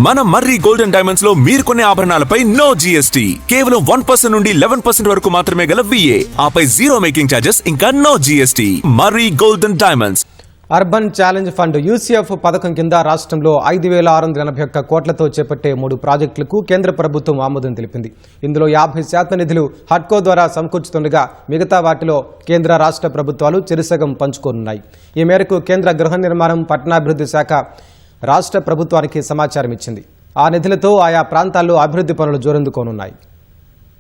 మన మర్రి golden diamonds లో మీరు కొనే ఆభరణాలపై నో జీఎస్టీ, కేవలం 1% నుండి 11% వరకు మాత్రమే గల VA, ఆపై జీరో మేకింగ్ ఛార్జెస్ ఇంకా no GST. Marri golden diamonds. Urban challenge fund UCF పథకం కింద రాష్ట్రంలో 5,681 కోట్లతో చేపట్టే 3 ప్రాజెక్టులకు కేంద్ర ప్రభుత్వం ఆమోదం తెలిపింది. ఇందులో 50% నిధులు హడ్కో ద్వారా సమకూర్చుతుండగా మిగతా వాటిలో కేంద్ర రాష్ట్ర ప్రభుత్వాలు చెరుసగం పంచుకోనున్నాయి. ఈ మేరకు కేంద్ర గృహ నిర్మాణం పట్టణాభివృద్ధి శాఖ రాష్ట్ర ప్రభుత్వానికి సమాచారం ఇచ్చింది. ఆ నిధులతో ఆయా ప్రాంతాల్లో అభివృద్ధి పనులు జోరందుకోనున్నాయి.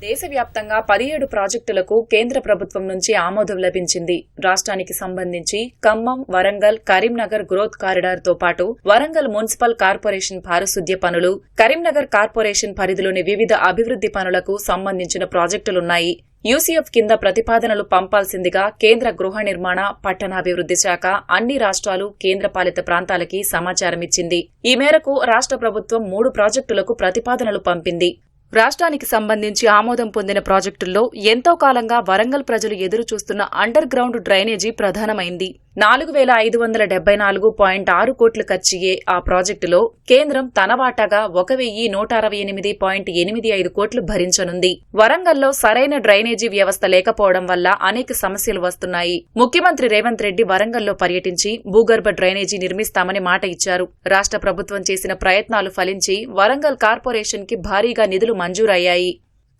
దేశవ్యాప్తంగా 17 ప్రాజెక్టులకు కేంద్ర ప్రభుత్వం నుంచి ఆమోదం లభించింది. రాష్ట్రానికి సంబంధించి ఖమ్మం, వరంగల్, కరీంనగర్ గ్రోత్ కారిడార్ తో పాటు వరంగల్ మున్సిపల్ కార్పొరేషన్ పారిశుద్ధ్య పనులు, కరీంనగర్ కార్పొరేషన్ పరిధిలోని వివిధ అభివృద్ధి పనులకు సంబంధించిన ప్రాజెక్టులున్నాయి. UCF కింద ప్రతిపాదనలు పంపాల్సిందిగా కేంద్ర గృహ నిర్మాణ పట్టణాభివృద్ధి శాఖ అన్ని రాష్ట్రాలు, కేంద్రపాలిత ప్రాంతాలకి సమాచారమిచ్చింది. ఈ మేరకు రాష్ట్ర ప్రభుత్వం 3 ప్రాజెక్టులకు ప్రతిపాదనలు పంపింది. రాష్ట్రానికి సంబంధించి ఆమోదం పొందిన ప్రాజెక్టుల్లో ఎంతో కాలంగా వరంగల్ ప్రజలు ఎదురు చూస్తున్న అండర్ గ్రౌండ్ డ్రైనేజీ ప్రధానమైంది. 4,574.6 కోట్లు ఖర్చయ్యే ఆ ప్రాజెక్టులో కేంద్రం తన వాటాగా 1,168.85 కోట్లు భరించనుంది. వరంగల్లో సరైన డ్రైనేజీ వ్యవస్థ లేకపోవడం వల్ల అనేక సమస్యలు వస్తున్నాయి. ముఖ్యమంత్రి రేవంత్ రెడ్డి వరంగల్లో పర్యటించి భూగర్భ డ్రైనేజీ నిర్మిస్తామని మాట ఇచ్చారు. రాష్ట్ర ప్రభుత్వం చేసిన ప్రయత్నాలు ఫలించి వరంగల్ కార్పొరేషన్ కి భారీగా నిధులు మంజూరయ్యాయి.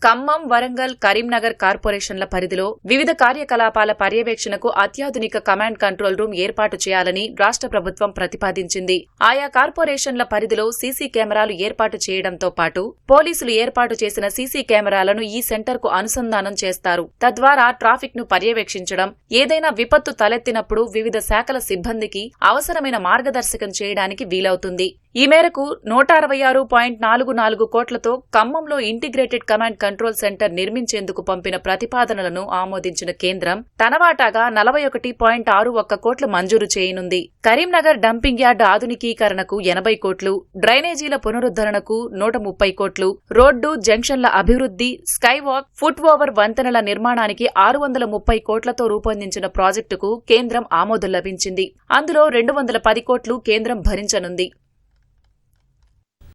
ఖమ్మం, వరంగల్, కరీంనగర్ కార్పొరేషన్ల పరిధిలో వివిధ కార్యకలాపాల పర్యవేక్షణకు అత్యాధునిక కమాండ్ కంట్రోల్ రూమ్ ఏర్పాటు చేయాలని రాష్ట్ర ప్రభుత్వం ప్రతిపాదించింది. ఆయా కార్పొరేషన్ల పరిధిలో సీసీ కెమెరాలు ఏర్పాటు చేయడంతో పాటు పోలీసులు ఏర్పాటు చేసిన సీసీ కెమెరాలను ఈ సెంటర్కు అనుసంధానం చేస్తారు. తద్వారా ట్రాఫిక్ ను పర్యవేక్షించడం, ఏదైనా విపత్తు తలెత్తినప్పుడు వివిధ శాఖల సిబ్బందికి అవసరమైన మార్గదర్శకం చేయడానికి వీలవుతుంది. ఈ మేరకు 166.44 కోట్లతో ఖమ్మంలో ఇంటిగ్రేటెడ్ కమాండ్ కంట్రోల్ సెంటర్ నిర్మించేందుకు పంపిన ప్రతిపాదనలను ఆమోదించిన కేంద్రం తన వాటాగా 41.61 కోట్లు మంజూరు చేయనుంది. కరీంనగర్ డంపింగ్ యార్డ్ ఆధునికీకరణకు 80 కోట్లు, డ్రైనేజీల పునరుద్ధరణకు 130 కోట్లు, రోడ్డు, జంక్షన్ల అభివృద్ధి, స్కైవాక్, ఫుట్ ఓవర్ వంతెనల నిర్మాణానికి 630 కోట్లతో రూపొందించిన ప్రాజెక్టుకు కేంద్రం ఆమోదం లభించింది. అందులో 210 కోట్లు కేంద్రం భరించనుంది.